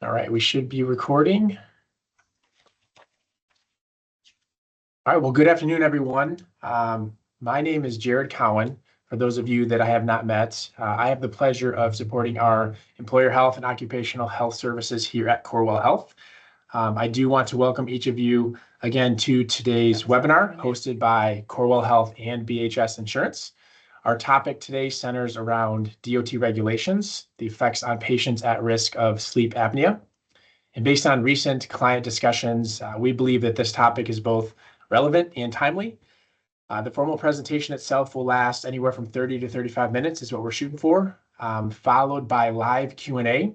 All right, we should be recording. All right, well, good afternoon, everyone. My name is Jared Cowan. For those of you that I have not met, I have the pleasure of supporting our employer health and occupational health services here at Corewell Health. I do want to welcome each of you again to today's webinar hosted by Corewell Health and BHS Insurance. Our topic today centers around DOT regulations, the effects on patients at risk of sleep apnea. And based on recent client discussions, we believe that this topic is both relevant and timely. The formal presentation itself will last anywhere from 30 to 35 minutes is what we're shooting for, followed by live Q&A,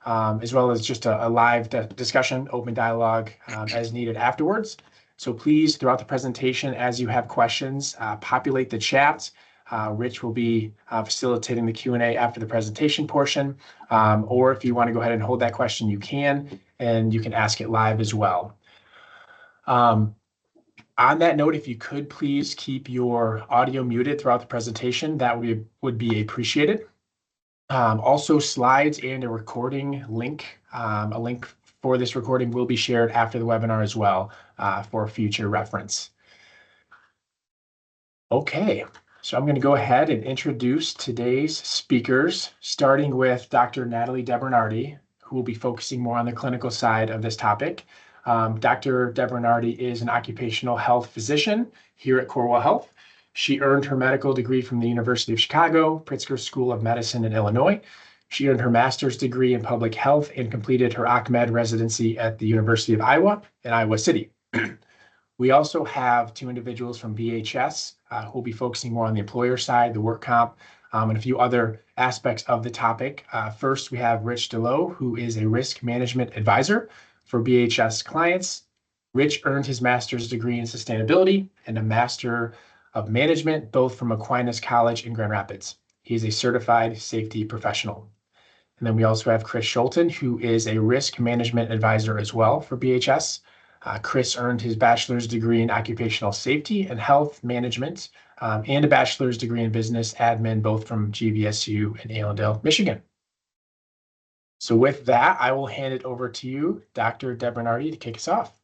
as well as just a live discussion, open dialogue as needed afterwards. So please, throughout the presentation, as you have questions, populate the chat. Rich will be facilitating the Q&A after the presentation portion, or if you want to go ahead and hold that question, you can, and you can ask it live as well. On that note, if you could please keep your audio muted throughout the presentation, that would be appreciated. Also, slides and a recording link, a link for this recording will be shared after the webinar as well for future reference. Okay. So I'm going to go ahead and introduce today's speakers, starting with Dr. Natalie DeBernardi, who will be focusing more on the clinical side of this topic. Dr. DeBernardi is an occupational health physician here at Corewell Health. She earned her medical degree from the University of Chicago, Pritzker School of Medicine in Illinois. She earned her master's degree in public health and completed her OCMED residency at the University of Iowa in Iowa City. We also have two individuals from BHS who will be focusing more on the employer side, the work comp, and a few other aspects of the topic. First, we have Rich DeLoe, who is a risk management advisor for BHS clients. Rich earned his master's degree in sustainability and a master of management, both from Aquinas College in Grand Rapids. He is a certified safety professional. And then we also have Chris Schulten, who is a risk management advisor as well for BHS. Chris earned his bachelor's degree in occupational safety and health management and a bachelor's degree in business admin, both from GVSU in Allendale, Michigan. So with that, I will hand it over to you, Dr. DeBernardi, to kick us off.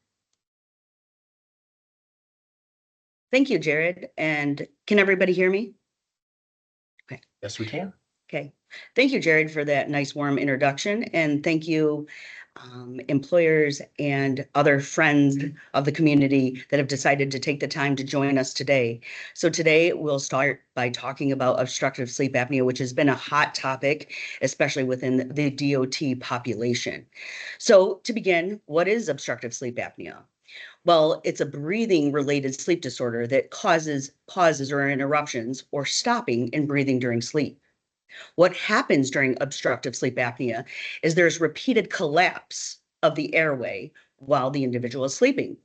Thank you, Jared. And can everybody hear me? Okay. Yes, we can. Okay. Thank you, Jared, for that nice warm introduction. And thank you, employers and other friends of the community that have decided to take the time to join us today. So today we'll start by talking about obstructive sleep apnea, which has been a hot topic, especially within the DOT population. So to begin, what is obstructive sleep apnea? Well, it's a breathing related sleep disorder that causes pauses or interruptions or stopping in breathing during sleep. What happens during obstructive sleep apnea is there's repeated collapse of the airway while the individual is sleeping.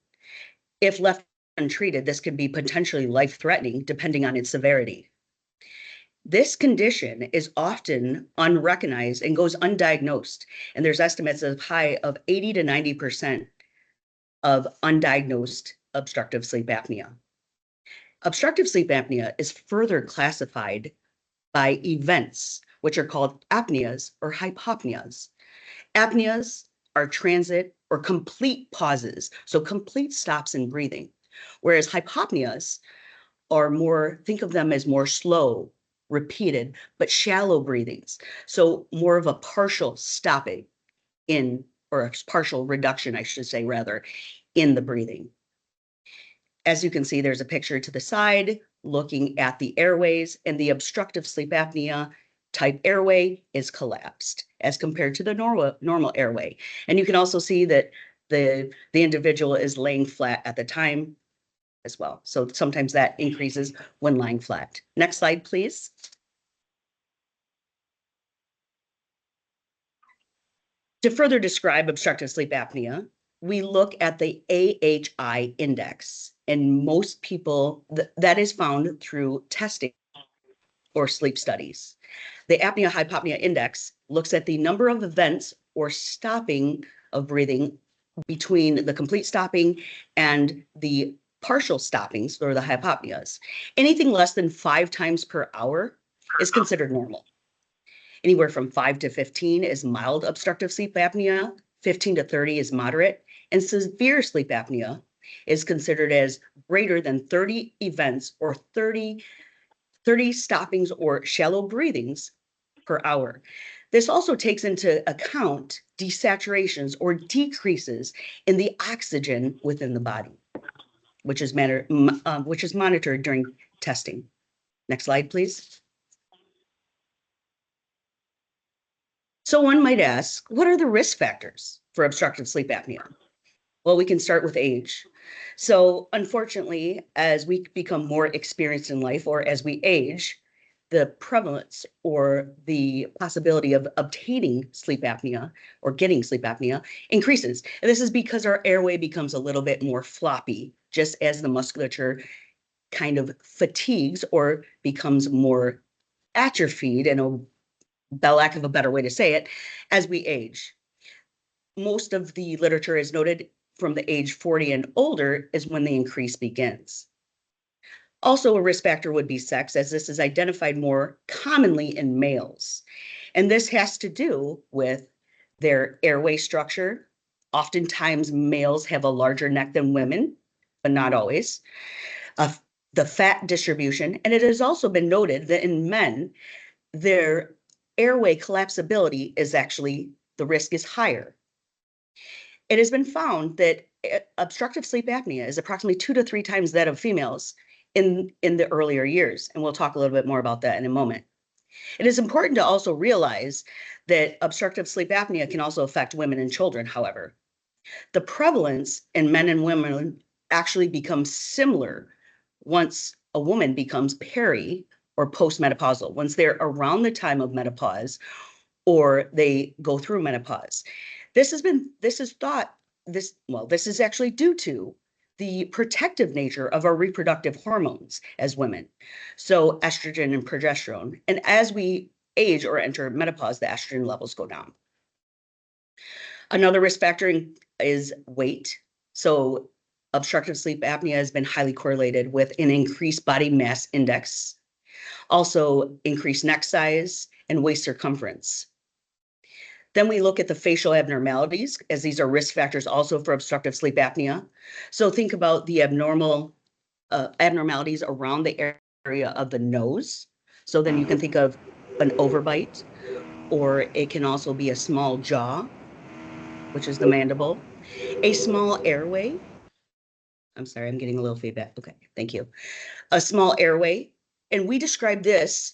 If left untreated, this can be potentially life-threatening depending on its severity. This condition is often unrecognized and goes undiagnosed, and there's estimates of high of 80 to 90% of undiagnosed obstructive sleep apnea. Obstructive sleep apnea is further classified by events, which are called apneas or hypopneas. Apneas are transit or complete pauses, so complete stops in breathing, whereas hypopneas are more, think of them as more slow, repeated, but shallow breathings. So more of a partial stopping in, or a partial reduction, I should say, rather, in the breathing. As you can see, there's a picture to the side looking at the airways, and the obstructive sleep apnea type airway is collapsed as compared to the normal airway. And you can also see that the individual is laying flat at the time as well. So sometimes that increases when lying flat. Next slide, please. To further describe obstructive sleep apnea, we look at the AHI index, and most people, that is found through testing or sleep studies. The apnea hypopnea index looks at the number of events or stopping of breathing between the complete stopping and the partial stoppings, or the hypopneas. Anything less than 5 times per hour is considered normal. Anywhere from 5 to 15 is mild obstructive sleep apnea, 15 to 30 is moderate, and severe sleep apnea is considered as greater than 30 events or 30 stoppings or shallow breathings per hour. This also takes into account desaturations or decreases in the oxygen within the body, which is monitored during testing. Next slide, please. So one might ask, what are the risk factors for obstructive sleep apnea? Well, we can start with age. So unfortunately, as we become more experienced in life or as we age, the prevalence or the possibility of obtaining sleep apnea or getting sleep apnea increases. And this is because our airway becomes a little bit more floppy, just as the musculature kind of fatigues or becomes more atrophied, and the lack of a better way to say it, as we age. Most of the literature is noted from the age 40 and older is when the increase begins. Also, a risk factor would be sex, as this is identified more commonly in males. And this has to do with their airway structure. Oftentimes, males have a larger neck than women, but not always. The fat distribution, and it has also been noted that in men, their airway collapsibility is actually, the risk is higher. It has been found that obstructive sleep apnea is approximately 2 to 3 times that of females in the earlier years. And we'll talk a little bit more about that in a moment. It is important to also realize that obstructive sleep apnea can also affect women and children, however. The prevalence in men and women actually becomes similar once a woman becomes peri or postmenopausal, once they're around the time of menopause or they go through menopause. This is actually due to the protective nature of our reproductive hormones as women. So estrogen and progesterone. And as we age or enter menopause, the estrogen levels go down. Another risk factor is weight. So obstructive sleep apnea has been highly correlated with an increased body mass index, also increased neck size and waist circumference. Then we look at the facial abnormalities, as these are risk factors also for obstructive sleep apnea. So think about the abnormalities around the area of the nose. So then you can think of an overbite, or it can also be a small jaw, which is the mandible, a small airway. I'm sorry, I'm getting a little feedback. Okay, thank you. A small airway. And we describe this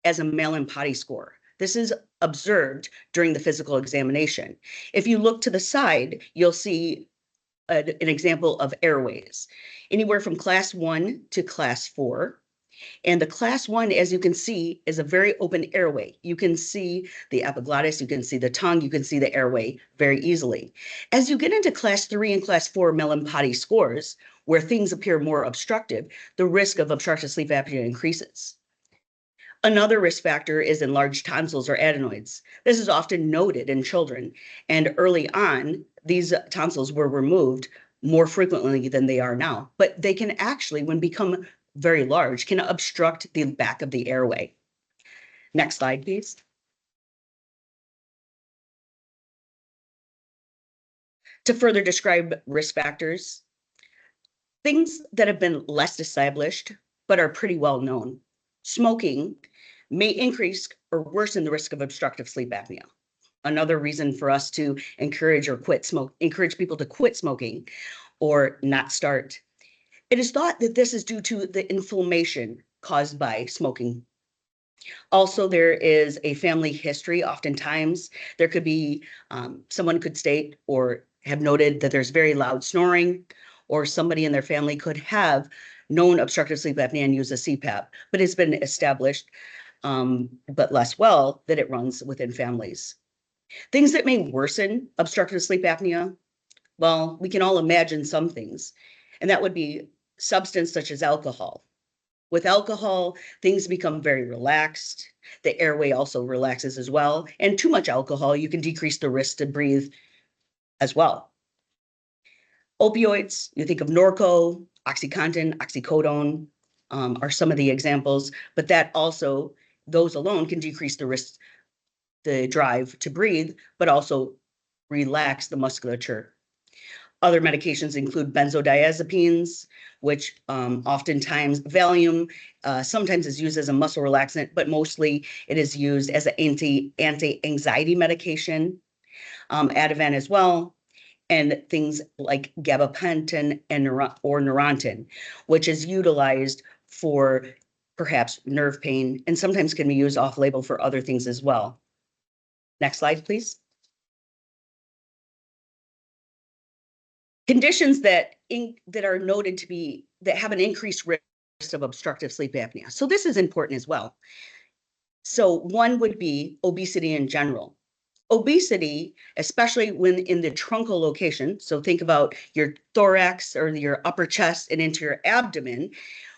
as a Malan-Potty score. This is observed during the physical examination. If you look to the side, you'll see an example of airways, anywhere from class 1 to class 4. And the class 1, as you can see, is a very open airway. You can see the epiglottis, you can see the tongue, you can see the airway very easily. As you get into class 3 and class 4 Malan-Potty scores, where things appear more obstructive, the risk of obstructive sleep apnea increases. Another risk factor is enlarged tonsils or adenoids. This is often noted in children, and early on, these tonsils were removed more frequently than they are now, but they can actually, when become very large, can obstruct the back of the airway. Next slide, please. To further describe risk factors, things that have been less established but are pretty well known. Smoking may increase or worsen the risk of obstructive sleep apnea. Another reason for us to encourage people to quit smoking or not start. It is thought that this is due to the inflammation caused by smoking. Also, there is a family history. Oftentimes, there could be someone could state or have noted that there's very loud snoring, or somebody in their family could have known obstructive sleep apnea and use a CPAP, but it's been established, but less well, that it runs within families. Things that may worsen obstructive sleep apnea, well, we can all imagine some things, and that would be substance such as alcohol. With alcohol, things become very relaxed. The airway also relaxes as well, and too much alcohol, you can decrease the risk to breathe as well. Opioids, you think of Norco, OxyContin, oxycodone are some of the examples, but those alone can decrease the risk the drive to breathe, but also relax the musculature. Other medications include benzodiazepines, which oftentimes Valium sometimes is used as a muscle relaxant, but mostly it is used as an anti-anxiety medication. Ativan as well, and things like gabapentin and or Neurontin, which is utilized for perhaps nerve pain and sometimes can be used off-label for other things as well. Next slide, please. Conditions that are noted to be that have an increased risk of obstructive sleep apnea. So this is important as well. So one would be obesity in general. Obesity, especially when in the truncal location, so think about your thorax or your upper chest and into your abdomen,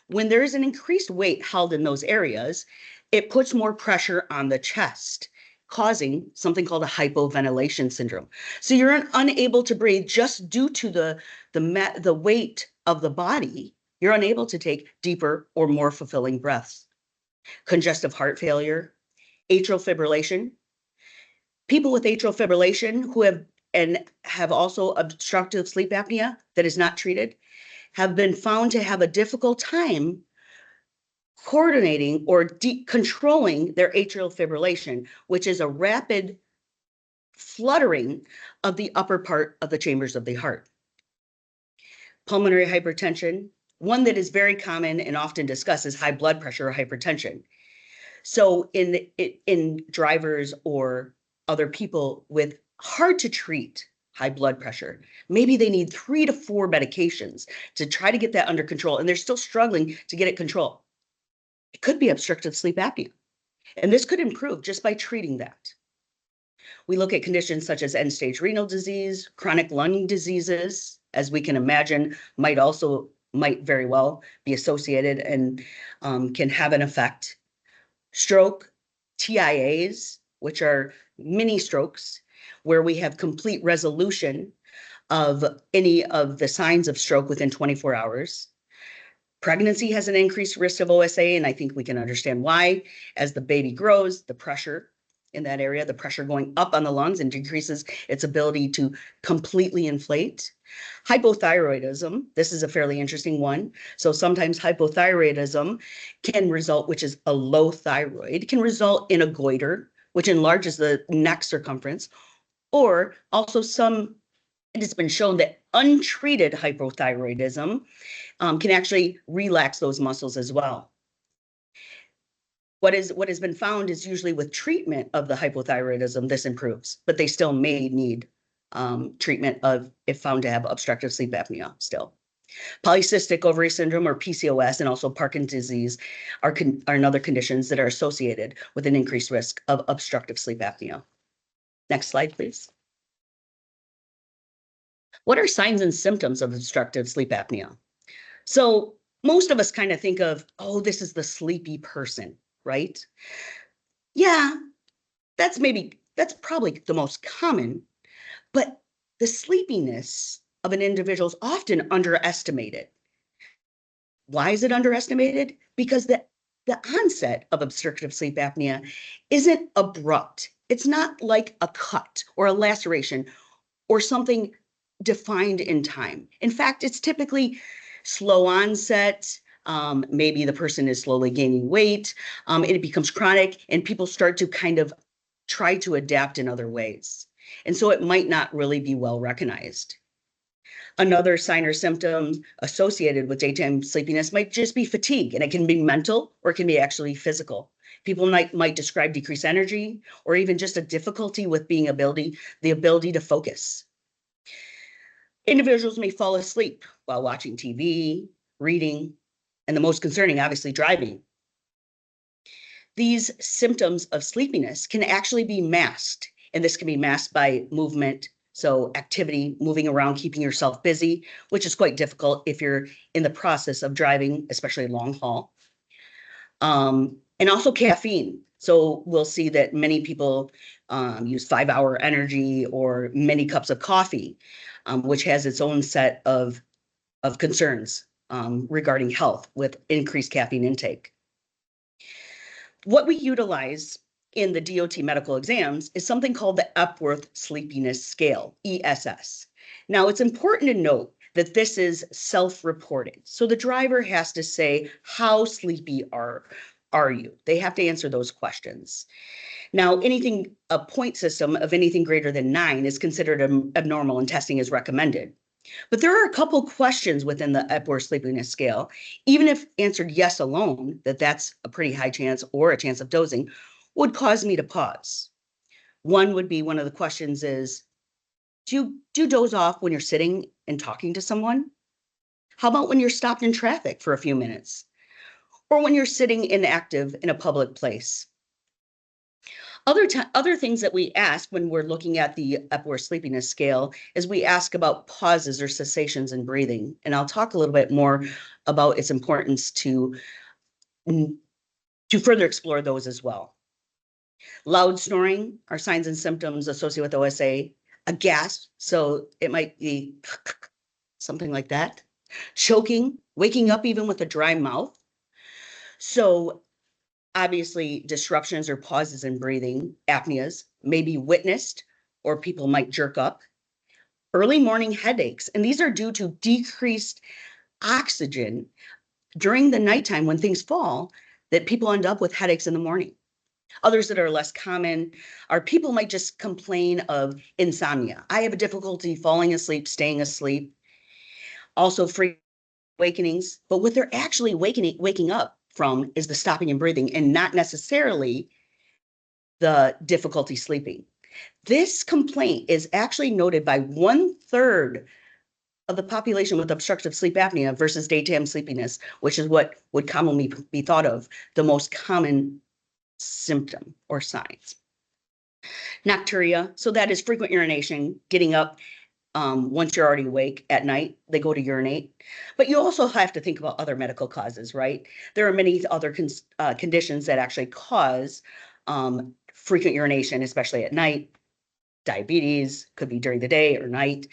when there is an increased weight held in those areas, it puts more pressure on the chest, causing something called a hypoventilation syndrome. So you're unable to breathe just due to the weight of the body. You're unable to take deeper or more fulfilling breaths. Congestive heart failure, atrial fibrillation. People with atrial fibrillation who have also obstructive sleep apnea that is not treated have been found to have a difficult time coordinating or controlling their atrial fibrillation, which is a rapid fluttering of the upper part of the chambers of the heart. Pulmonary hypertension, one that is very common and often discussed is high blood pressure or hypertension. So in drivers or other people with hard to treat high blood pressure, maybe they need 3 to 4 medications to try to get that under control, and they're still struggling to get it controlled. It could be obstructive sleep apnea, and this could improve just by treating that. We look at conditions such as end-stage renal disease, chronic lung diseases, as we can imagine, might very well be associated and can have an effect. Stroke, TIAs, which are mini strokes, where we have complete resolution of any of the signs of stroke within 24 hours. Pregnancy has an increased risk of OSA, and I think we can understand why. As the baby grows, the pressure in that area, the pressure going up on the lungs and decreases its ability to completely inflate. Hypothyroidism, this is a fairly interesting one. So sometimes hypothyroidism can result, which is a low thyroid, can result in a goiter, which enlarges the neck circumference, or also it has been shown that untreated hypothyroidism can actually relax those muscles as well. What has been found is usually with treatment of the hypothyroidism, this improves, but they still may need treatment if found to have obstructive sleep apnea still. Polycystic ovary syndrome or PCOS and also Parkinson's disease are another conditions that are associated with an increased risk of obstructive sleep apnea. Next slide, please. What are signs and symptoms of obstructive sleep apnea? So most of us kind of think of, oh, this is the sleepy person, right? Yeah, that's probably the most common, but the sleepiness of an individual is often underestimated. Why is it underestimated? Because the onset of obstructive sleep apnea isn't abrupt. It's not like a cut or a laceration or something defined in time. In fact, it's typically slow onset. Maybe the person is slowly gaining weight. It becomes chronic, and people start to kind of try to adapt in other ways. And so it might not really be well recognized. Another sign or symptom associated with daytime sleepiness might just be fatigue, and it can be mental or it can be actually physical. People might describe decreased energy or even just a difficulty with the ability to focus. Individuals may fall asleep while watching TV, reading, and the most concerning, obviously, driving. These symptoms of sleepiness can actually be masked, and this can be masked by movement, so activity, moving around, keeping yourself busy, which is quite difficult if you're in the process of driving, especially long haul. And also caffeine. So we'll see that many people use 5-hour energy or many cups of coffee, which has its own set of concerns regarding health with increased caffeine intake. What we utilize in the DOT medical exams is something called the Epworth Sleepiness Scale, ESS. Now, it's important to note that this is self-reported. So the driver has to say, how sleepy are you? They have to answer those questions. Now, a point system of anything greater than 9 is considered abnormal and testing is recommended. But there are a couple questions within the Epworth Sleepiness Scale, even if answered yes alone, that's a pretty high chance or a chance of dozing, would cause me to pause. One would be, one of the questions is, do you doze off when you're sitting and talking to someone? How about when you're stopped in traffic for a few minutes? Or when you're sitting inactive in a public place? Other things that we ask when we're looking at the Epworth Sleepiness Scale is we ask about pauses or cessations in breathing. And I'll talk a little bit more about its importance to further explore those as well. Loud snoring are signs and symptoms associated with OSA. A gasp, so it might be something like that. Choking, waking up even with a dry mouth. So obviously, disruptions or pauses in breathing, apneas, may be witnessed, or people might jerk up. Early morning headaches, and these are due to decreased oxygen during the nighttime when things fall, that people end up with headaches in the morning. Others that are less common are people might just complain of insomnia. I have a difficulty falling asleep, staying asleep. Also, frequent awakenings, but what they're actually waking up from is the stopping and breathing and not necessarily the difficulty sleeping. This complaint is actually noted by 1/3 of the population with obstructive sleep apnea versus daytime sleepiness, which is what would commonly be thought of the most common symptom or signs. Nocturia, so that is frequent urination, getting up once you're already awake at night, they go to urinate. But you also have to think about other medical causes, right? There are many other conditions that actually cause frequent urination, especially at night. Diabetes, could be during the day or night,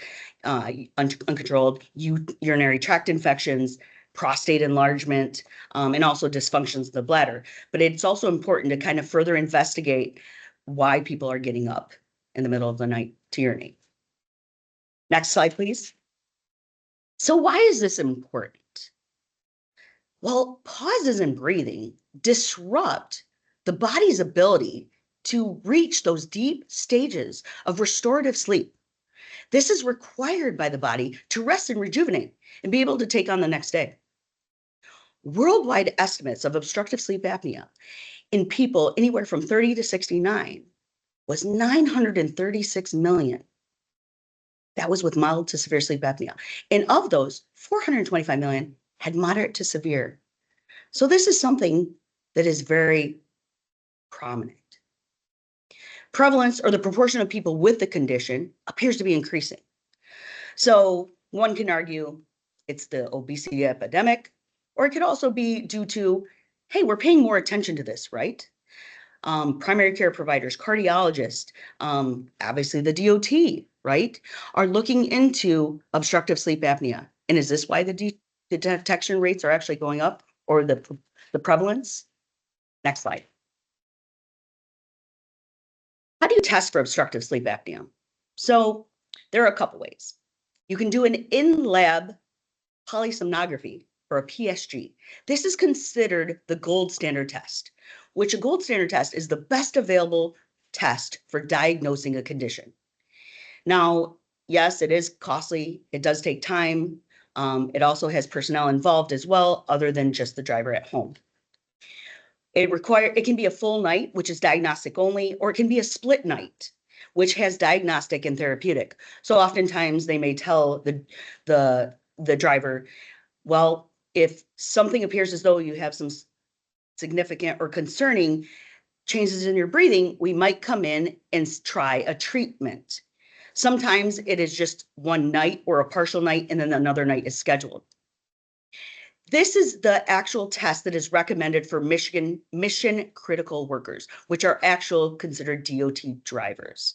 uncontrolled urinary tract infections, prostate enlargement, and also dysfunctions of the bladder. But it's also important to kind of further investigate why people are getting up in the middle of the night to urinate. Next slide, please. So why is this important? Well, pauses in breathing disrupt the body's ability to reach those deep stages of restorative sleep. This is required by the body to rest and rejuvenate and be able to take on the next day. Worldwide estimates of obstructive sleep apnea in people anywhere from 30 to 69 was 936 million. That was with mild to severe sleep apnea. And of those, 425 million had moderate to severe. So this is something that is very prominent. Prevalence, or the proportion of people with the condition, appears to be increasing. So one can argue it's the obesity epidemic, or it could also be due to, hey, we're paying more attention to this, right? Primary care providers, cardiologists, obviously the DOT, right, are looking into obstructive sleep apnea. And is this why the detection rates are actually going up, or the prevalence? Next slide. How do you test for obstructive sleep apnea? So there are a couple ways. You can do an in-lab polysomnography, or a PSG. This is considered the gold standard test, which a gold standard test is the best available test for diagnosing a condition. Now, yes, it is costly. It does take time. It also has personnel involved as well, other than just the driver at home. It can be a full night, which is diagnostic only, or it can be a split night, which has diagnostic and therapeutic. So oftentimes they may tell the driver, well, if something appears as though you have some significant or concerning changes in your breathing, we might come in and try a treatment. Sometimes it is just one night or a partial night, and then another night is scheduled. This is the actual test that is recommended for mission critical workers, which are actual considered DOT drivers.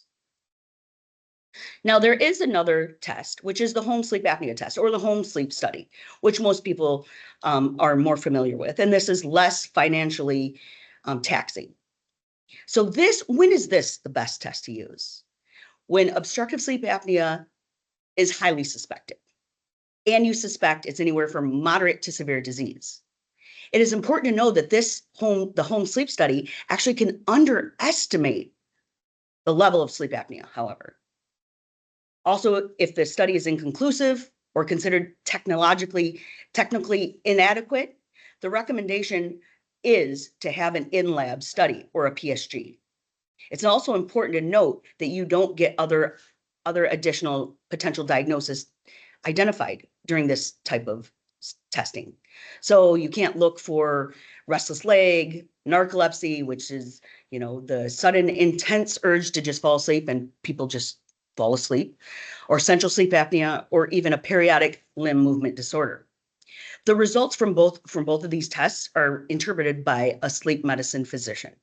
Now, there is another test, which is the home sleep apnea test, or the home sleep study, which most people are more familiar with. And this is less financially taxing. So when is this the best test to use? When obstructive sleep apnea is highly suspected, and you suspect it's anywhere from moderate to severe disease. It is important to know that the home sleep study actually can underestimate the level of sleep apnea, however. Also, if the study is inconclusive or considered technically inadequate, the recommendation is to have an in-lab study or a PSG. It's also important to note that you don't get other additional potential diagnosis identified during this type of testing. So you can't look for restless leg, narcolepsy, which is, the sudden intense urge to just fall asleep and people just fall asleep, or central sleep apnea, or even a periodic limb movement disorder. The results from both of these tests are interpreted by a sleep medicine physician.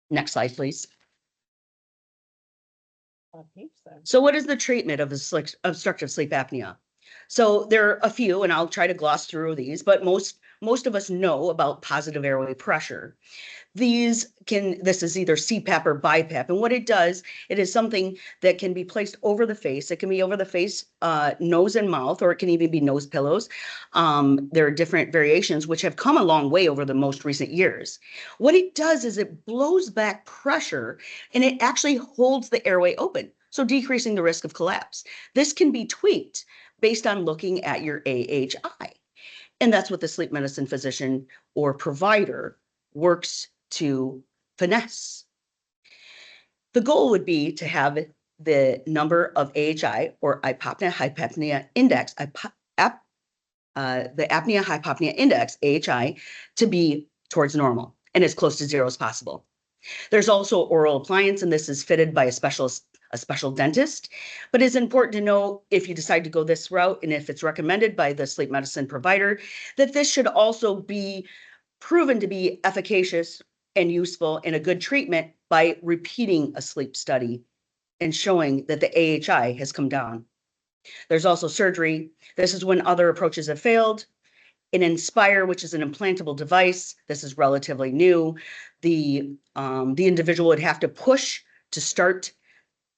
Next slide, please. So what is the treatment of obstructive sleep apnea? So there are a few, and I'll try to gloss through these, but most of us know about positive airway pressure. This is either CPAP or BiPAP. And what it does, it is something that can be placed over the face. It can be over the face, nose and mouth, or it can even be nose pillows. There are different variations which have come a long way over the most recent years. What it does is it blows back pressure and it actually holds the airway open, so decreasing the risk of collapse. This can be tweaked based on looking at your AHI. And that's what the sleep medicine physician or provider works to finesse. The goal would be to have the number of AHI or apnea-hypopnea index, the apnea-hypopnea index, AHI, to be towards normal and as close to zero as possible. There's also oral appliance, and this is fitted by a special dentist. But it's important to know, if you decide to go this route and if it's recommended by the sleep medicine provider, that this should also be proven to be efficacious and useful and a good treatment by repeating a sleep study and showing that the AHI has come down. There's also surgery. This is when other approaches have failed. In Inspire, which is an implantable device, this is relatively new. The individual would have to push to start,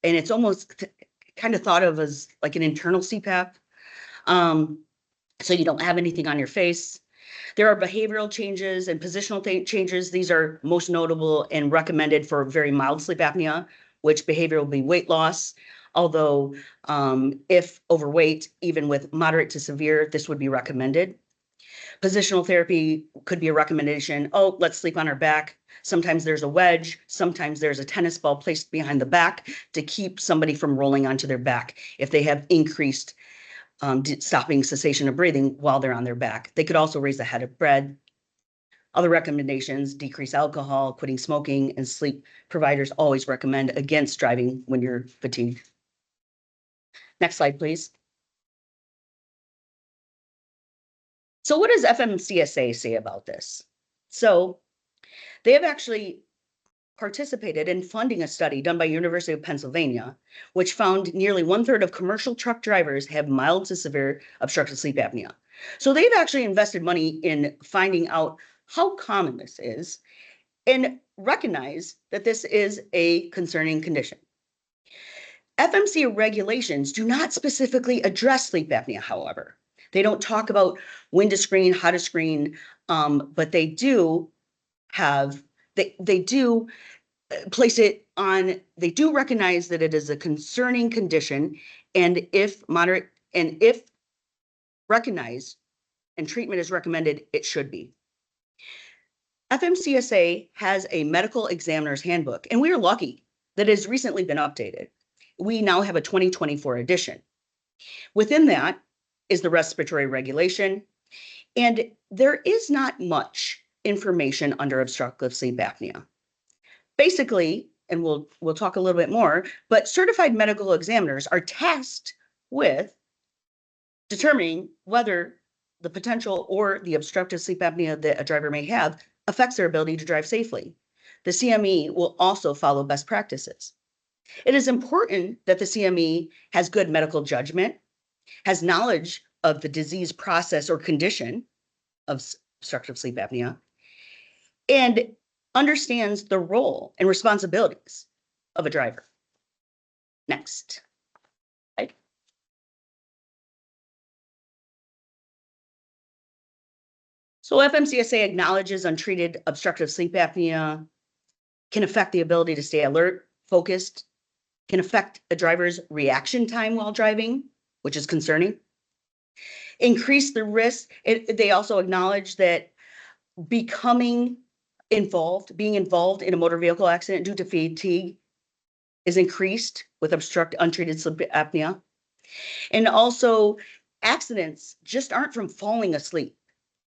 and it's almost kind of thought of as like an internal CPAP. So you don't have anything on your face. There are behavioral changes and positional changes. These are most notable and recommended for very mild sleep apnea, which behavior will be weight loss. Although if overweight, even with moderate to severe, this would be recommended. Positional therapy could be a recommendation. Oh, let's sleep on our back. Sometimes there's a wedge. Sometimes there's a tennis ball placed behind the back to keep somebody from rolling onto their back if they have increased stopping cessation of breathing while they're on their back. They could also raise the head of bread. Other recommendations: decrease alcohol, quitting smoking, and sleep providers always recommend against driving when you're fatigued. Next slide, please. So what does FMCSA say about this? So they have actually participated in funding a study done by University of Pennsylvania, which found nearly 1/3 of commercial truck drivers have mild to severe obstructive sleep apnea. So they've actually invested money in finding out how common this is and recognize that this is a concerning condition. FMC regulations do not specifically address sleep apnea, however. They don't talk about when to screen, how to screen, but they do have, they do place it on, they do recognize that it is a concerning condition, and if recognized and treatment is recommended, it should be. FMCSA has a medical examiner's handbook, and we are lucky that it has recently been updated. We now have a 2024 edition. Within that is the respiratory regulation, and there is not much information under obstructive sleep apnea. Basically, and we'll talk a little bit more, but certified medical examiners are tasked with determining whether the potential or the obstructive sleep apnea that a driver may have affects their ability to drive safely. The CME will also follow best practices. It is important that the CME has good medical judgment, has knowledge of the disease process or condition of obstructive sleep apnea, and understands the role and responsibilities of a driver. Next. Right. So FMCSA acknowledges untreated obstructive sleep apnea can affect the ability to stay alert, focused, can affect a driver's reaction time while driving, which is concerning. Increase the risk. They also acknowledge that being involved in a motor vehicle accident due to fatigue is increased with untreated sleep apnea. And also accidents just aren't from falling asleep,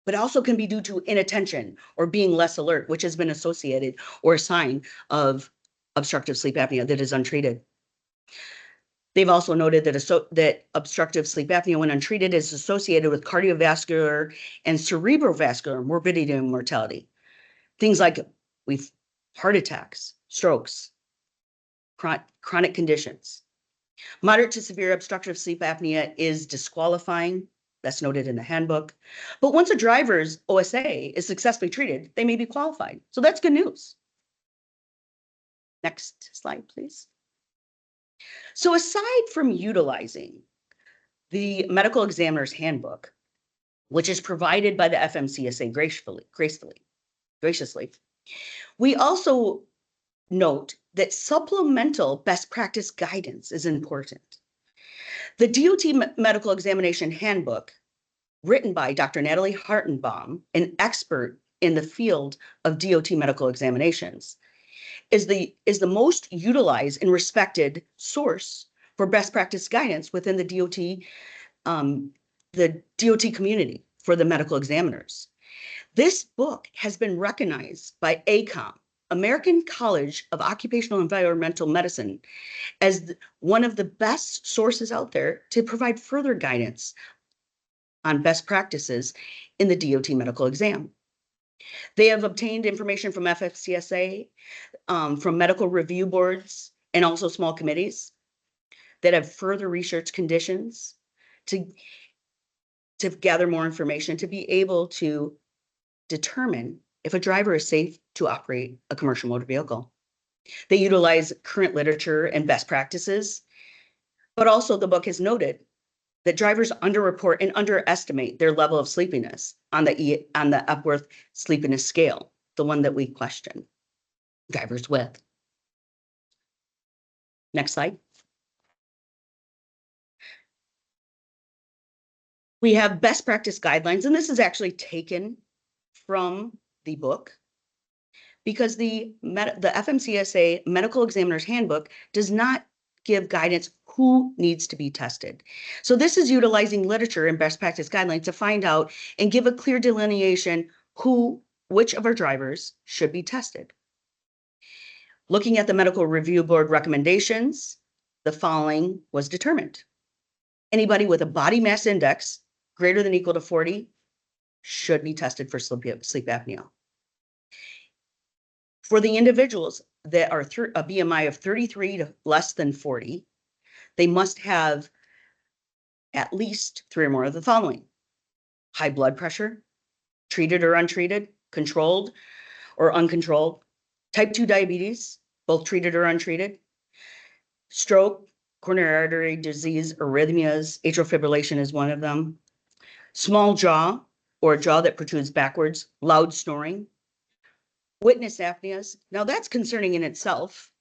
but also can be due to inattention or being less alert, which has been associated or a sign of obstructive sleep apnea that is untreated. They've also noted that obstructive sleep apnea, when untreated, is associated with cardiovascular and cerebrovascular morbidity and mortality. Things like heart attacks, strokes, chronic conditions. Moderate to severe obstructive sleep apnea is disqualifying. That's noted in the handbook. But once a driver's OSA is successfully treated, they may be qualified. So that's good news. Next slide, please. So aside from utilizing the medical examiner's handbook, which is provided by the FMCSA graciously, we also note that supplemental best practice guidance is important. The DOT Medical Examination Handbook, written by Dr. Natalie Hartenbaum, an expert in the field of DOT medical examinations, is the most utilized and respected source for best practice guidance within the DOT community for the medical examiners. This book has been recognized by ACOM, American College of Occupational Environmental Medicine, as one of the best sources out there to provide further guidance on best practices in the DOT medical exam. They have obtained information from FFCSA, from medical review boards, and also small committees that have further researched conditions to gather more information to be able to determine if a driver is safe to operate a commercial motor vehicle. They utilize current literature and best practices, but also the book has noted that drivers underreport and underestimate their level of sleepiness on the Epworth sleepiness scale, the one that we question drivers with. Next slide. We have best practice guidelines, and this is actually taken from the book because the FMCSA Medical Examiner's Handbook does not give guidance who needs to be tested. So this is utilizing literature and best practice guidelines to find out and give a clear delineation which of our drivers should be tested. Looking at the medical review board recommendations, the following was determined. Anybody with a body mass index greater than or equal to 40 should be tested for sleep apnea. For the individuals that are a BMI of 33 to less than 40, they must have at least 3 or more of the following: high blood pressure, treated or untreated, controlled or uncontrolled, type 2 diabetes, both treated or untreated, stroke, coronary artery disease, arrhythmias, atrial fibrillation is one of them, small jaw or a jaw that protrudes backwards, loud snoring, witness apneas. Now that's concerning in itself.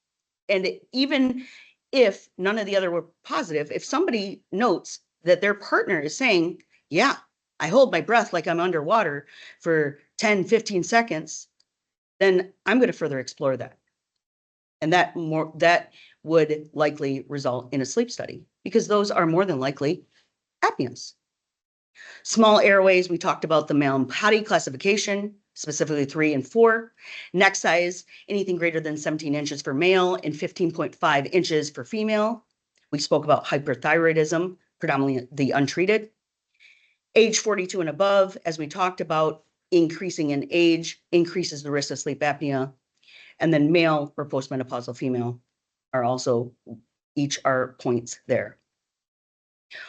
And even if none of the other were positive, if somebody notes that their partner is saying, yeah, I hold my breath like I'm underwater for 10, 15 seconds, then I'm going to further explore that. And that would likely result in a sleep study because those are more than likely apneas. Small airways, we talked about the Mallampati classification, specifically 3 and 4. Neck size, anything greater than 17 inches for male and 15.5 inches for female. We spoke about hyperthyroidism, predominantly the untreated. Age 42 and above, as we talked about, increasing in age increases the risk of sleep apnea. And then male or postmenopausal female are also each are points there.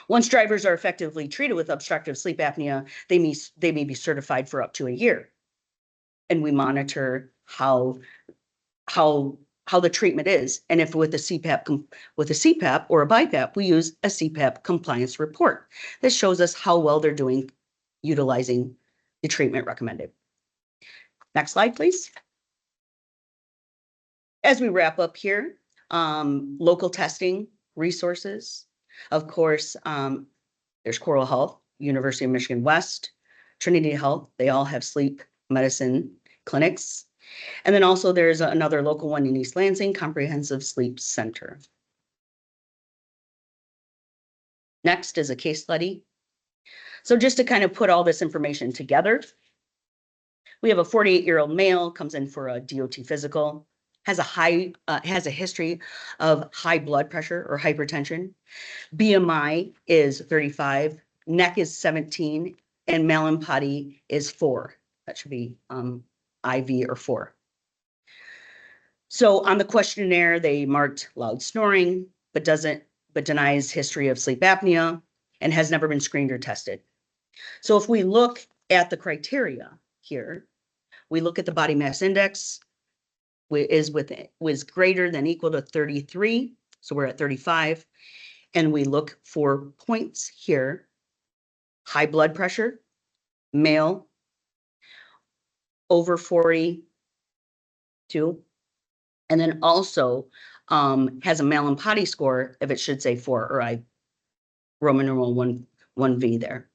Once drivers are effectively treated with obstructive sleep apnea, they may be certified for up to a year. And we monitor how the treatment is. And if with a CPAP or a BiPAP, we use a CPAP compliance report. This shows us how well they're doing utilizing the treatment recommended. Next slide, please. As we wrap up here, local testing resources. Of course, there's Corewell Health, University of Michigan West, Trinity Health. They all have sleep medicine clinics. And then also there's another local one in East Lansing, Comprehensive Sleep Center. Next is a case study. So just to kind of put all this information together, we have a 48-year-old male, comes in for a DOT physical, has a history of high blood pressure or hypertension. BMI is 35, neck is 17, and Mallampati is 4. That should be IV or 4. So on the questionnaire, they marked loud snoring, but denies history of sleep apnea and has never been screened or tested. So if we look at the criteria here, we look at the body mass index was greater than equal to 33. So we're at 35. And we look for points here: high blood pressure, male, over 42, and then also has a Mallampati score if it should say 4, or Roman numeral 1V there.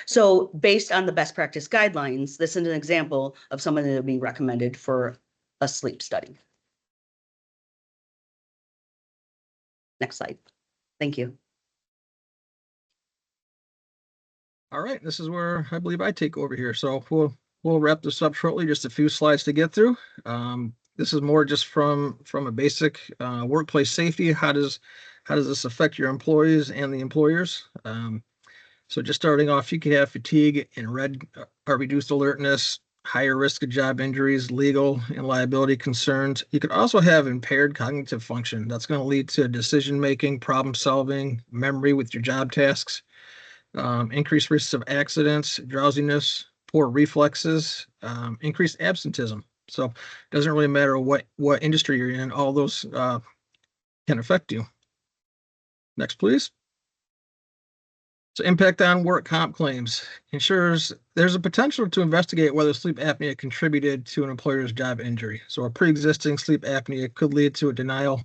So based on the best practice guidelines, this is an example of someone that would be recommended for a sleep study. Next slide. Thank you. All right, this is where I believe I take over here. So we'll wrap this up shortly. Just a few slides to get through. This is more just from a basic workplace safety. How does this affect your employees and the employers? So just starting off, you could have fatigue and red or reduced alertness, higher risk of job injuries, legal and liability concerns. You could also have impaired cognitive function. That's going to lead to decision-making, problem-solving, memory with your job tasks, increased risks of accidents, drowsiness, poor reflexes, increased absenteeism. So it doesn't really matter what industry you're in, all those can affect you. Next, please. So impact on work comp claims. Insurers, there's a potential to investigate whether sleep apnea contributed to an employer's job injury. So a pre-existing sleep apnea could lead to a denial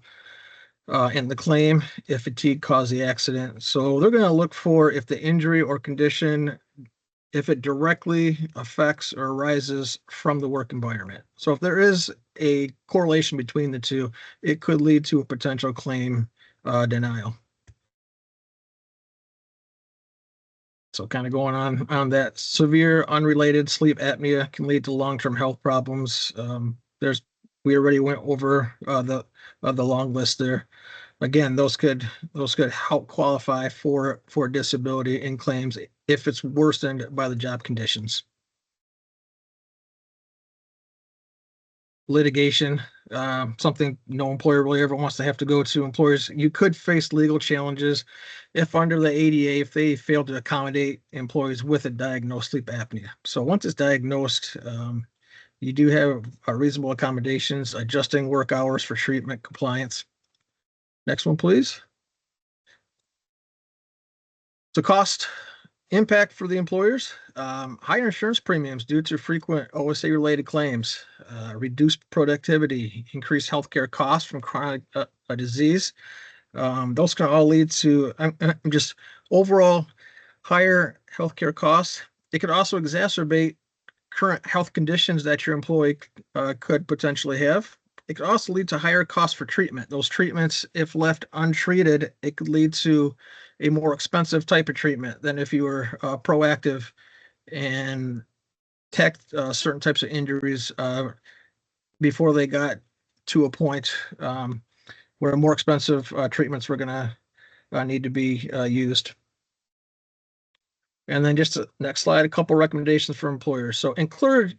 in the claim if fatigue caused the accident. So they're going to look for if the injury or condition, if it directly affects or arises from the work environment. So if there is a correlation between the two, it could lead to a potential claim denial. So kind of going on that, severe unrelated sleep apnea can lead to long-term health problems. We already went over the long list there. Again, those could help qualify for disability in claims if it's worsened by the job conditions. Litigation, something no employer really ever wants to have to go to. Employers, you could face legal challenges if under the ADA, if they fail to accommodate employees with a diagnosed sleep apnea. So once it's diagnosed, you do have reasonable accommodations, adjusting work hours for treatment compliance. Next one, please. So cost impact for the employers, higher insurance premiums due to frequent OSA-related claims, reduced productivity, increased healthcare costs from chronic disease. Those can all lead to just overall higher healthcare costs. It could also exacerbate current health conditions that your employee could potentially have. It could also lead to higher costs for treatment. Those treatments, if left untreated, it could lead to a more expensive type of treatment than if you were proactive and detect certain types of injuries before they got to a point where more expensive treatments were going to need to be used. And then just next slide, a couple recommendations for employers. So encourage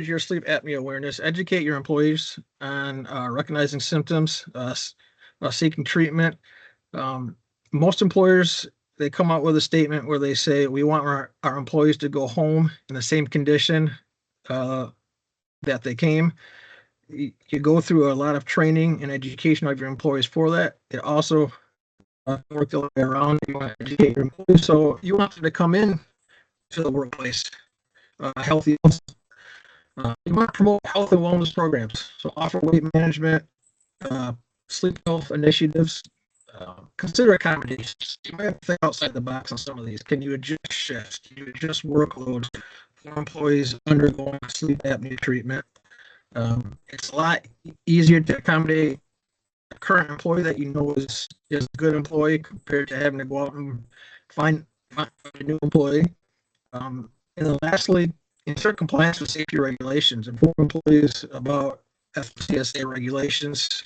your sleep apnea awareness, educate your employees on recognizing symptoms, seeking treatment. Most employers, they come out with a statement where they say, we want our employees to go home in the same condition that they came. you go through a lot of training and education of your employees for that. It also work the way around. You want to educate your employees, so you want them to come in to the workplace healthy. You want to promote health and wellness programs, so offer weight management, uh, sleep health initiatives. Consider accommodations. You might have to think outside the box on some of these. Can you adjust shifts? Can you adjust workloads for employees undergoing sleep apnea treatment? It's a lot easier to accommodate a current employee that you know is a good employee compared to having to go out and find a new employee. And then lastly, ensure compliance with safety regulations. Inform employees about FCSA regulations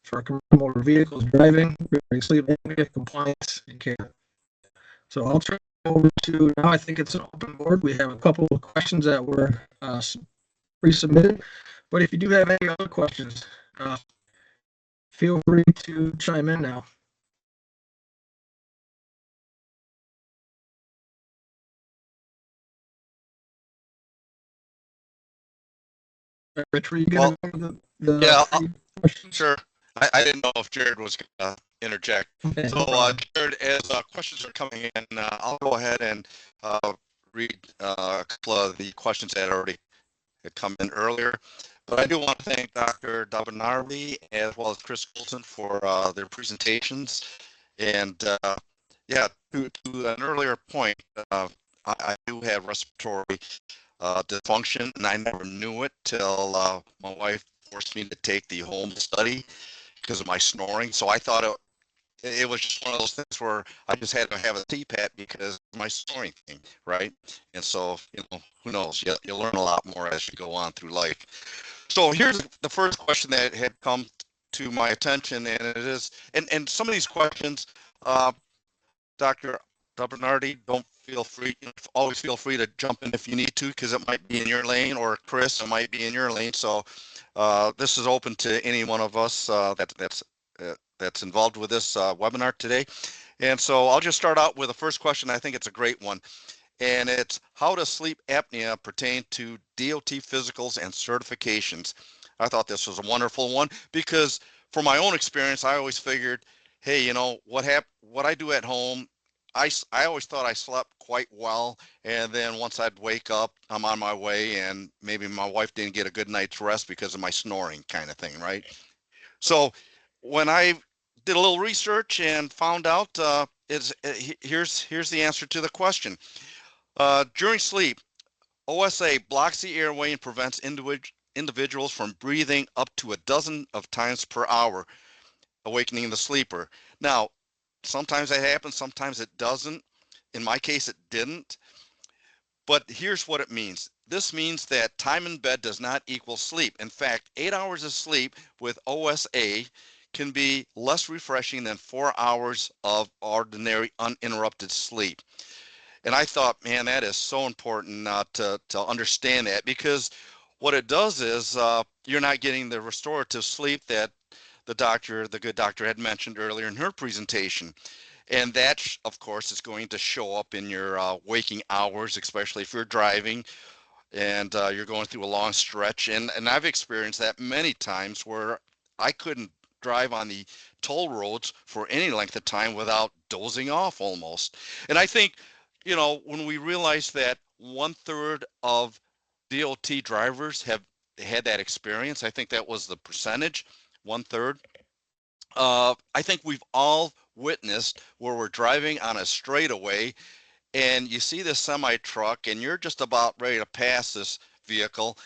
for commercial motor vehicles driving, regarding sleep apnea compliance and care. So I'll turn it over to now. I think it's an open board. We have a couple of questions that were pre-submitted, but if you do have any other questions, feel free to chime in now. Rich, were you Well, getting the yeah, questions? sure. I didn't know if Jared was going to interject. Okay, So, no problem. Jared, as questions are coming in, I'll go ahead and read a couple of the questions that already had come in earlier. But I do want to thank Dr. Dabinardi as well as Chris Colton for their presentations. And yeah, to an earlier point, I do have respiratory dysfunction, and I never knew it till my wife forced me to take the home study because of my snoring. So I thought it was just one of those things where I just had to have a CPAP because of my snoring thing, right? And so, who knows? You learn a lot more as you go on through life. So here's the first question that had come to my attention, and it is, and some of these questions, Dr. Bernardi, don't feel free, always feel free to jump in if you need to, because it might be in your lane, or Chris, it might be in your lane. So this is open to any one of us that's involved with this webinar today. And so I'll just start out with the first question. I think it's a great one. And it's, how does sleep apnea pertain to DOT physicals and certifications? I thought this was a wonderful one because from my own experience, I always figured, hey, what I do at home, I always thought I slept quite well. And then once I'd wake up, I'm on my way, and maybe my wife didn't get a good night's rest because of my snoring kind of thing, right? So when I did a little research and found out, here's the answer to the question. During sleep, OSA blocks the airway and prevents individuals from breathing up to a dozen of times per hour, awakening the sleeper. Now, sometimes that happens, sometimes it doesn't. In my case, it didn't. But here's what it means. This means that time in bed does not equal sleep. In fact, 8 hours of sleep with OSA can be less refreshing than 4 hours of ordinary uninterrupted sleep. And I thought, man, that is so important to understand that, because what it does is you're not getting the restorative sleep that the good doctor had mentioned earlier in her presentation. And that, of course, is going to show up in your waking hours, especially if you're driving and you're going through a long stretch. And I've experienced that many times where I couldn't drive on the toll roads for any length of time without dozing off almost. And I think, when we realize that 1/3 of DOT drivers have had that experience, I think that was the percentage, 1/3. I think we've all witnessed where we're driving on a straightaway and you see this semi truck and you're just about ready to pass this vehicle,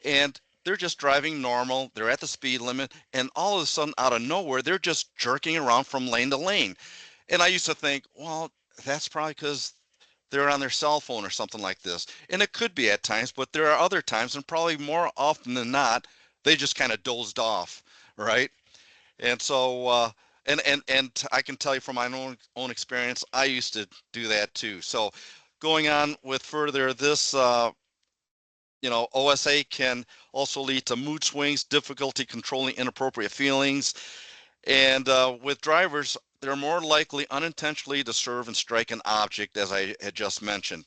and they're just driving normal, they're at the speed limit, and all of a sudden out of nowhere they're just jerking around from lane to lane. And I used to think, well, that's probably because they're on their cell phone or something like this, and it could be at times, but there are other times, and probably more often than not, they just kind of dozed off, right? And so and I can tell you from my own experience, I used to do that too. So going on with further, this OSA can also lead to mood swings, difficulty controlling inappropriate feelings, and with drivers, they're more likely unintentionally to serve and strike an object, as I had just mentioned.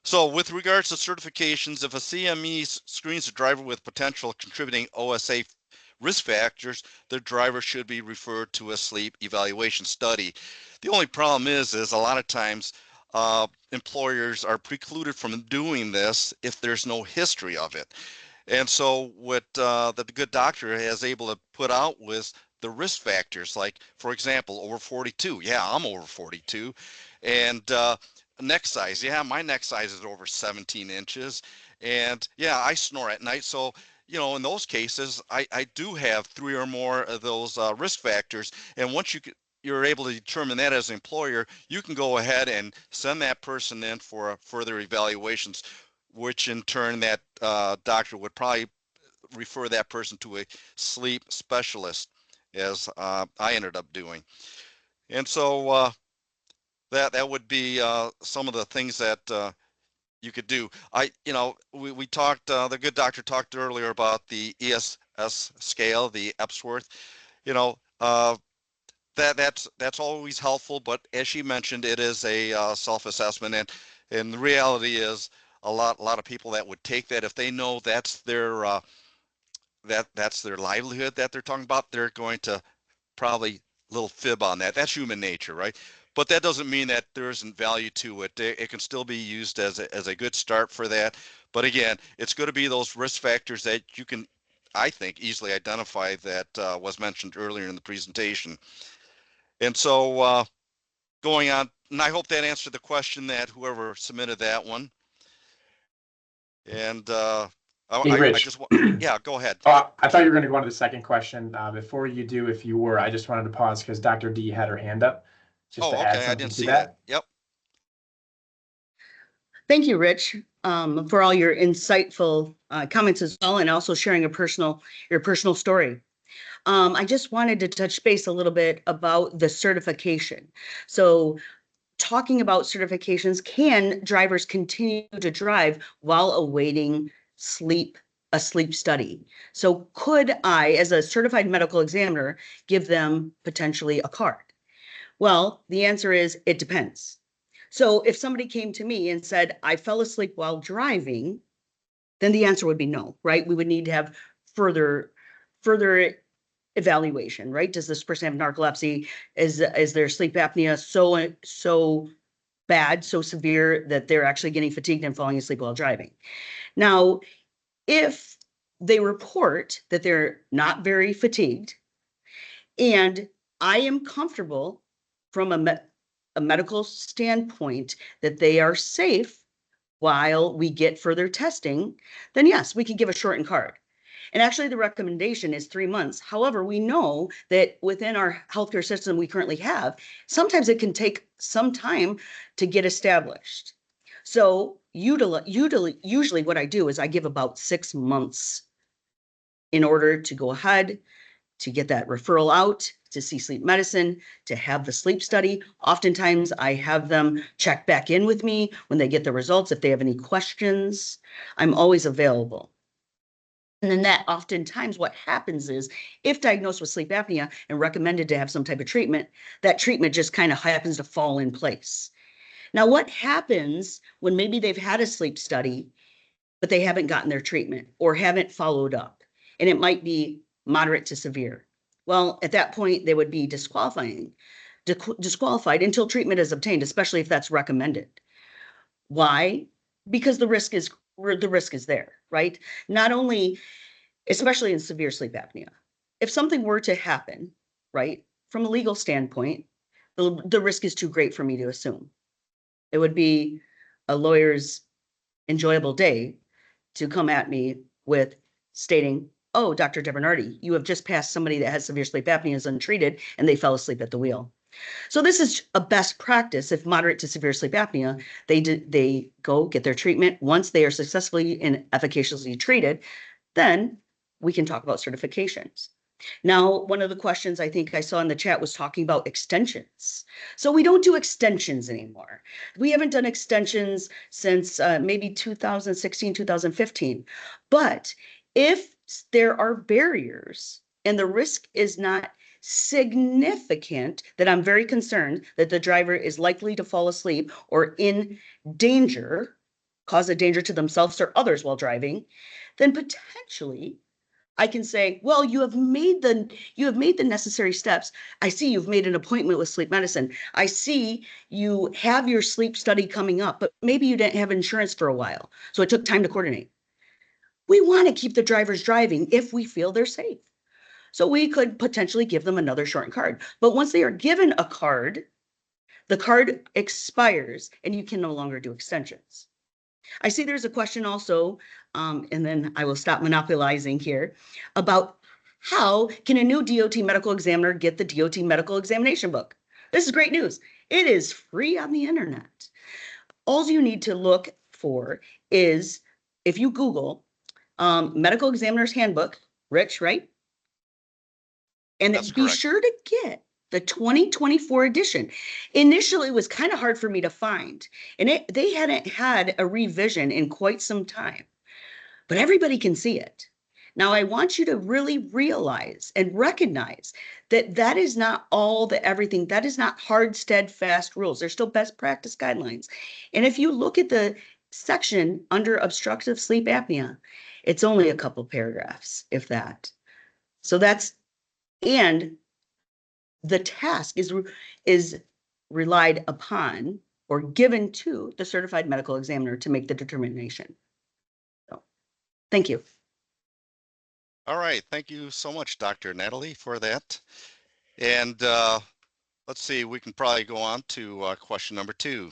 So with regards to certifications, if a CME screens a driver with potential contributing OSA risk factors, the driver should be referred to a sleep evaluation study. The only problem is a lot of times employers are precluded from doing this if there's no history of it. And so what the good doctor is able to put out was the risk factors, like, for example, over 42. Yeah, I'm over 42. And neck size. Yeah, my neck size is over 17 inches. And yeah, I snore at night. So, in those cases, I do have 3 or more of those risk factors. And once you're able to determine that as an employer, you can go ahead and send that person in for further evaluations, which in turn that doctor would probably refer that person to a sleep specialist, as I ended up doing. And so that would be some of the things that you could do. We talked, the good doctor talked earlier about the ESS scale, the Epworth. You know, uh, that's always helpful, but as she mentioned, it is a self-assessment, and the reality is a lot of people that would take that, if they know that's their that's their livelihood that they're talking about, they're going to probably little fib on that. That's human nature, right? But that doesn't mean that there isn't value to it. It can still be used as a good start for that. But again, it's going to be those risk factors that you can, I think, easily identify that was mentioned earlier in the presentation. And so going on, and I hope that answered the question that whoever submitted that one. And Hey, I Rich. just want, yeah, go ahead. Oh, I thought you were going to go on to the second question. Before you do, if you were, I just wanted to pause because Dr. D had her hand up, just to Oh, add okay, I something didn't to see that. that. Yep. Thank you, Rich, for all your insightful comments as well, and also sharing your personal story. I just wanted to touch base a little bit about the certification. So talking about certifications, can drivers continue to drive while awaiting a sleep study? So could I, as a certified medical examiner, give them potentially a card? Well, the answer is it depends. So if somebody came to me and said, I fell asleep while driving, then the answer would be no, right? We would need to have further evaluation, right? Does this person have narcolepsy? Is their sleep apnea so bad, so severe that they're actually getting fatigued and falling asleep while driving? Now, if they report that they're not very fatigued and I am comfortable from a medical standpoint that they are safe while we get further testing, then yes, we can give a shortened card. And actually, the recommendation is 3 months. However, we know that within our healthcare system we currently have, sometimes it can take some time to get established. So usually what I do is I give about 6 months in order to go ahead, to get that referral out, to see sleep medicine, to have the sleep study. Oftentimes I have them check back in with me when they get the results. If they have any questions, I'm always available. And then that oftentimes what happens is, if diagnosed with sleep apnea and recommended to have some type of treatment, that treatment just kind of happens to fall in place. Now, what happens when maybe they've had a sleep study, but they haven't gotten their treatment or haven't followed up, and it might be moderate to severe? Well, at that point, they would be disqualified until treatment is obtained, especially if that's recommended. Why? Because the risk is there, right? Not only, especially in severe sleep apnea, if something were to happen, right, from a legal standpoint, the risk is too great for me to assume. It would be a lawyer's enjoyable day to come at me with stating, oh, Dr. DeBernardi, you have just passed somebody that has severe sleep apnea is untreated and they fell asleep at the wheel. So this is a best practice. If moderate to severe sleep apnea, they go get their treatment. Once they are successfully and efficaciously treated, then we can talk about certifications. Now, one of the questions I think I saw in the chat was talking about extensions. So we don't do extensions anymore. We haven't done extensions since maybe 2016, 2015. But if there are barriers and the risk is not significant, that I'm very concerned that the driver is likely to fall asleep or in danger, cause a danger to themselves or others while driving, then potentially I can say, well, you have made the necessary steps. I see you've made an appointment with sleep medicine. I see you have your sleep study coming up, but maybe you didn't have insurance for a while, so it took time to coordinate. We want to keep the drivers driving if we feel they're safe. So we could potentially give them another shortened card. But once they are given a card, the card expires and you can no longer do extensions. I see there's a question also, and then I will stop monopolizing here, about how can a new DOT medical examiner get the DOT medical examination book? This is great news. It is free on the internet. All you need to look for is, if you Google medical examiner's handbook, Rich, right? And That's be correct. sure to get the 2024 edition. Initially, it was kind of hard for me to find, and they hadn't had a revision in quite some time, but everybody can see it. Now, I want you to really realize and recognize that that is not all the everything. That is not hard, steadfast rules. There's still best practice guidelines. And if you look at the section under obstructive sleep apnea, it's only a couple paragraphs, if that. So that's, and the task is relied upon or given to the certified medical examiner to make the determination. So, thank you. All right. Thank you so much, Dr. Natalie, for that. And let's see, we can probably go on to question number 2.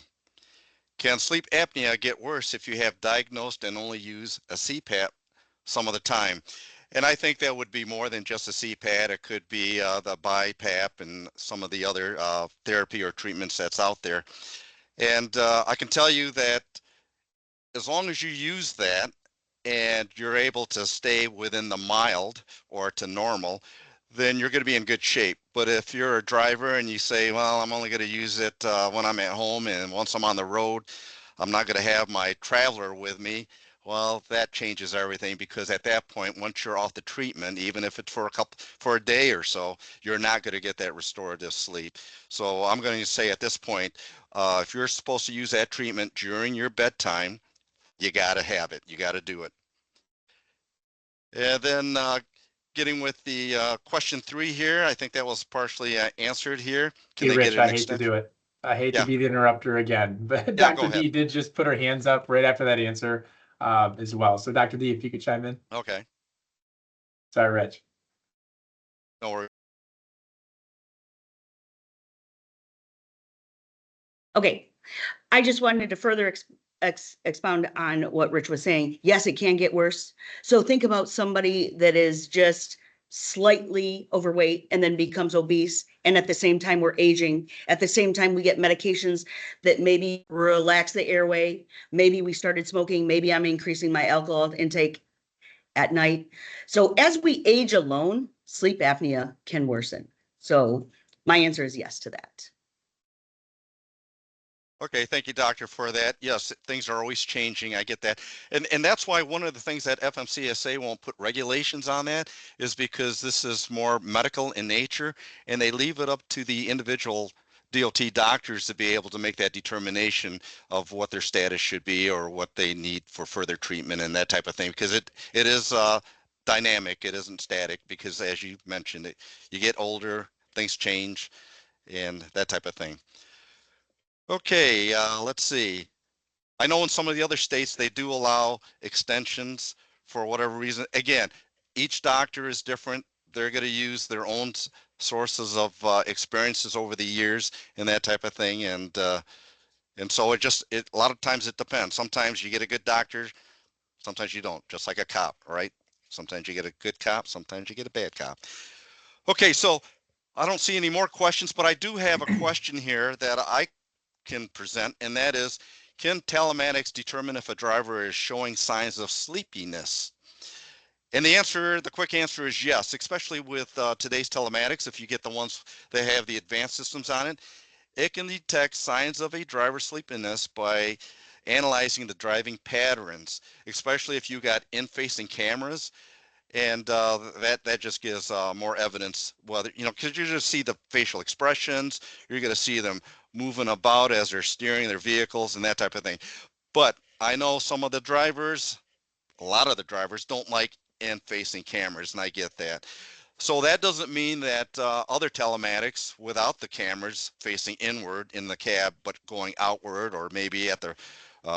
Can sleep apnea get worse if you have diagnosed and only use a CPAP some of the time? And I think that would be more than just a CPAP. It could be the BiPAP and some of the other therapy or treatments that's out there. And I can tell you that as long as you use that and you're able to stay within the mild or to normal, then you're going to be in good shape. But if you're a driver and you say, well, I'm only going to use it when I'm at home, and once I'm on the road, I'm not going to have my traveler with me. Well, that changes everything, because at that point, once you're off the treatment, even if it's for a day or so, you're not going to get that restorative sleep. So I'm going to say at this point, if you're supposed to use that treatment during your bedtime, you got to have it. You got to do it. And then getting with the question 3 here, I think that was partially answered here. Can Hey, they Rich, get an I hate to extension? do it. I hate to Yeah. be the interrupter again, but Yeah, go Dr. ahead. D did just put her hands up right after that answer as well. So Dr. D, if you could chime in. Okay. Sorry, Rich. No worries. Okay, I just wanted to further expound on what Rich was saying. Yes, it can get worse. So think about somebody that is just slightly overweight and then becomes obese. And at the same time, we're aging. At the same time, we get medications that maybe relax the airway. Maybe we started smoking. Maybe I'm increasing my alcohol intake at night. So as we age alone, sleep apnea can worsen. So my answer is yes to that. Okay, thank you, doctor, for that. Yes, things are always changing. I get that. And that's why one of the things that FMCSA won't put regulations on that is because this is more medical in nature, and they leave it up to the individual DOT doctors to be able to make that determination of what their status should be or what they need for further treatment and that type of thing, because it is dynamic. It isn't static, because as you mentioned, you get older, things change, and that type of thing. Okay, let's see. I know in some of the other states, they do allow extensions for whatever reason. Again, each doctor is different. They're going to use their own sources of experiences over the years and that type of thing. And so a lot of times it depends. Sometimes you get a good doctor, sometimes you don't, just like a cop, right? Sometimes you get a good cop, sometimes you get a bad cop. Okay, so I don't see any more questions, but I do have a question here that I can present, and that is, can telematics determine if a driver is showing signs of sleepiness? And the quick answer is yes, especially with today's telematics. If you get the ones that have the advanced systems on it, it can detect signs of a driver's sleepiness by analyzing the driving patterns, especially if you got in-facing cameras. And that just gives more evidence, whether, because you just see the facial expressions, you're going to see them moving about as they're steering their vehicles and that type of thing. But I know some of the drivers, a lot of the drivers don't like in-facing cameras, and I get that. So that doesn't mean that other telematics without the cameras facing inward in the cab, but going outward or maybe at the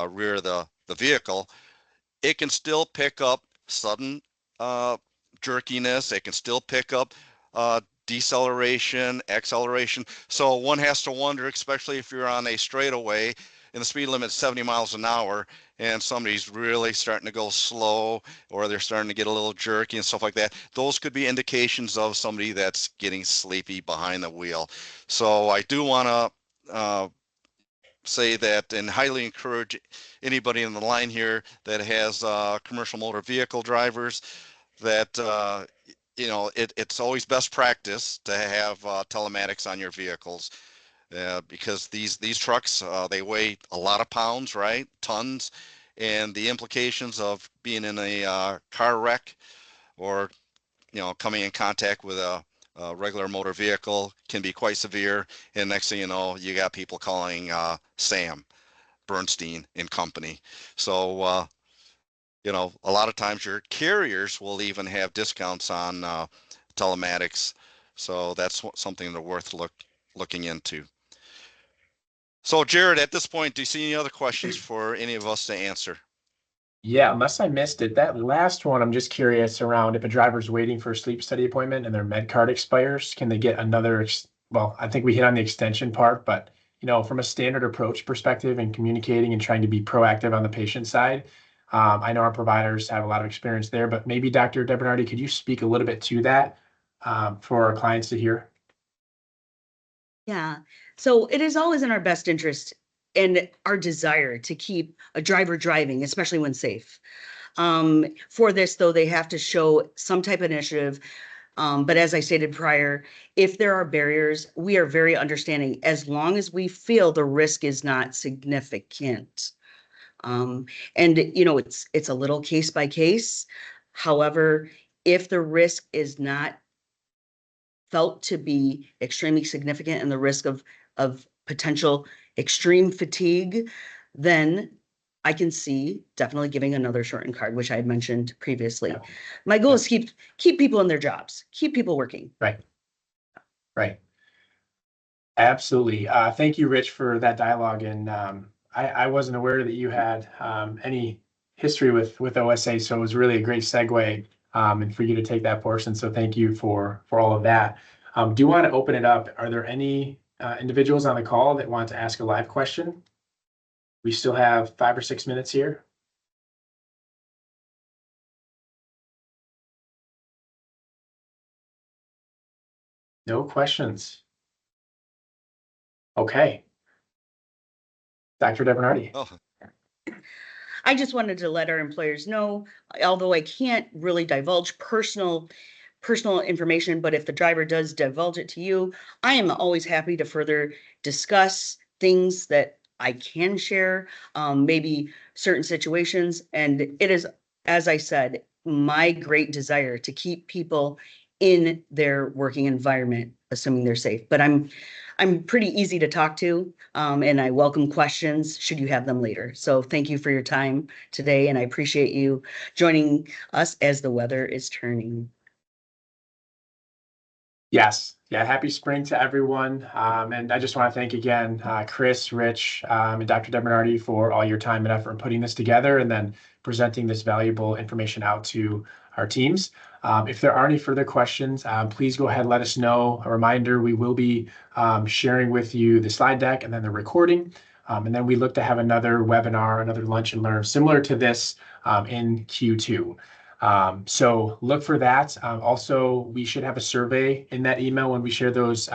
rear of the vehicle, it can still pick up sudden uh, jerkiness. It can still pick up deceleration, acceleration. So one has to wonder, especially if you're on a straightaway and the speed limit is 70 miles an hour and somebody's really starting to go slow or they're starting to get a little jerky and stuff like that. Those could be indications of somebody that's getting sleepy behind the wheel. So I do want to say that and highly encourage anybody in the line here that has commercial motor vehicle drivers that it's always best practice to have telematics on your vehicles because these trucks they weigh a lot of pounds, right? Tons, and the implications of being in a car wreck or coming in contact with a regular motor vehicle can be quite severe. And next thing you know, you got people calling Sam Bernstein and company. So, a lot of times your carriers will even have discounts on telematics. So that's something that's worth looking into. So Jared, at this point, do you see any other questions for any of us to answer? Yeah, unless I missed it, that last one, I'm just curious around if a driver's waiting for a sleep study appointment and their med card expires, can they get another, well, I think we hit on the extension part, but from a standard approach perspective and communicating and trying to be proactive on the patient side, I know our providers have a lot of experience there, but maybe Dr. DeBernardi, could you speak a little bit to that for our clients to hear? Yeah. So it is always in our best interest and our desire to keep a driver driving, especially when safe. For this, though, they have to show some type of initiative. But as I stated prior, if there are barriers, we are very understanding as long as we feel the risk is not significant. And it's a little case by case. However, if the risk is not felt to be extremely significant and the risk of potential extreme fatigue, then I can see definitely giving another shortened card, which I had mentioned previously. Yeah. My goal is keep people in their jobs, keep people working. Right. Absolutely. Thank you, Rich, for that dialogue. And I wasn't aware that you had any history with OSA, so it was really a great segue and for you to take that portion. So thank you for all of that. Do you want to open it up? Are there any individuals on the call that want to ask a live question? We still have 5 or 6 minutes here. No questions. Okay. Dr. DeBernardi. Oh, I just wanted to let our employers know, although I can't really divulge personal information, but if the driver does divulge it to you, I am always happy to further discuss things that I can share, maybe certain situations. And it is, as I said, my great desire to keep people in their working environment, assuming they're safe. But I'm pretty easy to talk to, and I welcome questions should you have them later. So thank you for your time today, and I appreciate you joining us as the weather is turning. Yes. Yeah. Happy spring to everyone. And I just want to thank again, Chris, Rich, and Dr. DeBernardi for all your time and effort in putting this together and then presenting this valuable information out to our teams. If there are any further questions, please go ahead and let us know. A reminder, we will be sharing with you the slide deck and then the recording. And then we look to have another webinar, another lunch and learn similar to this in Q2. So look for that. Also, we should have a survey in that email when we share those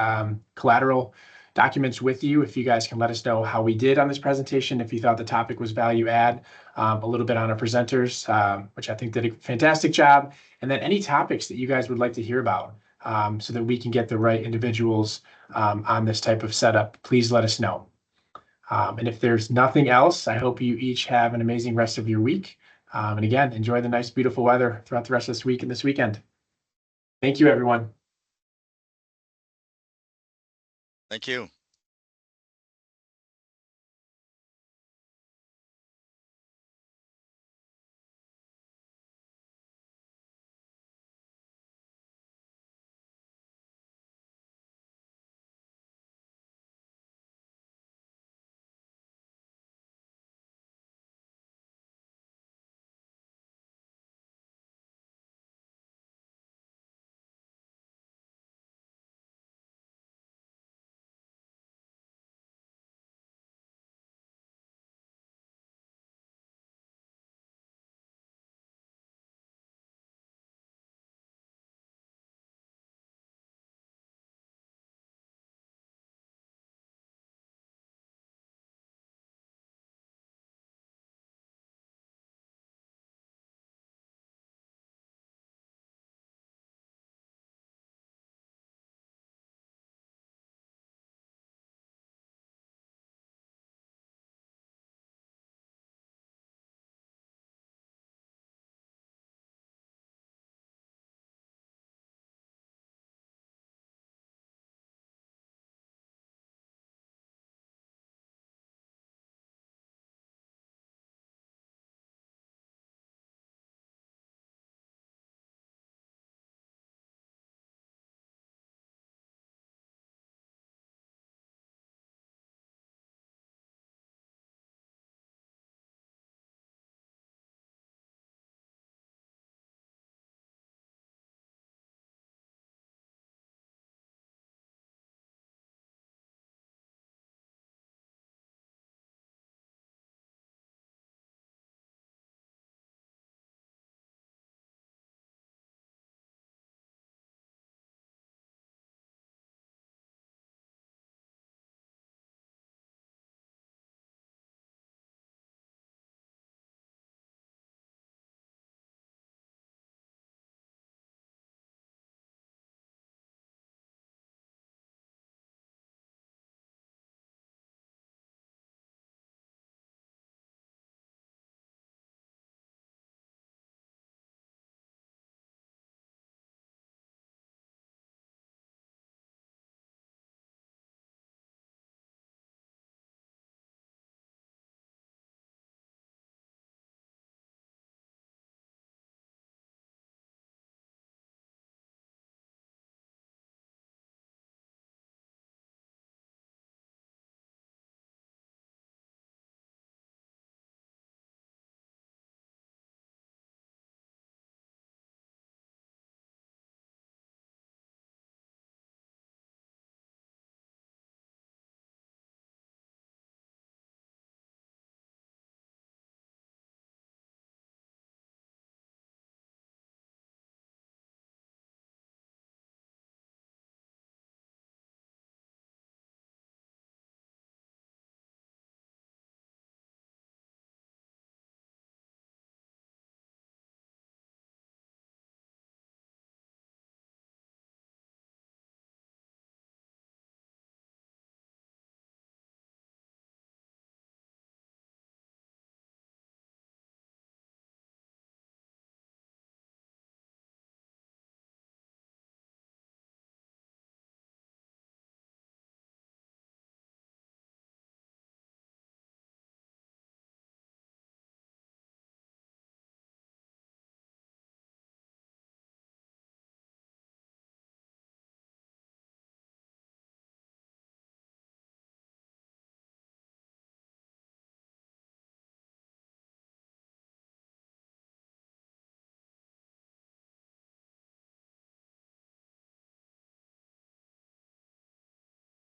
collateral documents with you. If you guys can let us know how we did on this presentation, if you thought the topic was value add, a little bit on our presenters, which I think did a fantastic job, and then any topics that you guys would like to hear about so that we can get the right individuals on this type of setup, please let us know. And if there's nothing else, I hope you each have an amazing rest of your week. And again, enjoy the nice, beautiful weather throughout the rest of this week and this weekend. Thank you, everyone. thank you.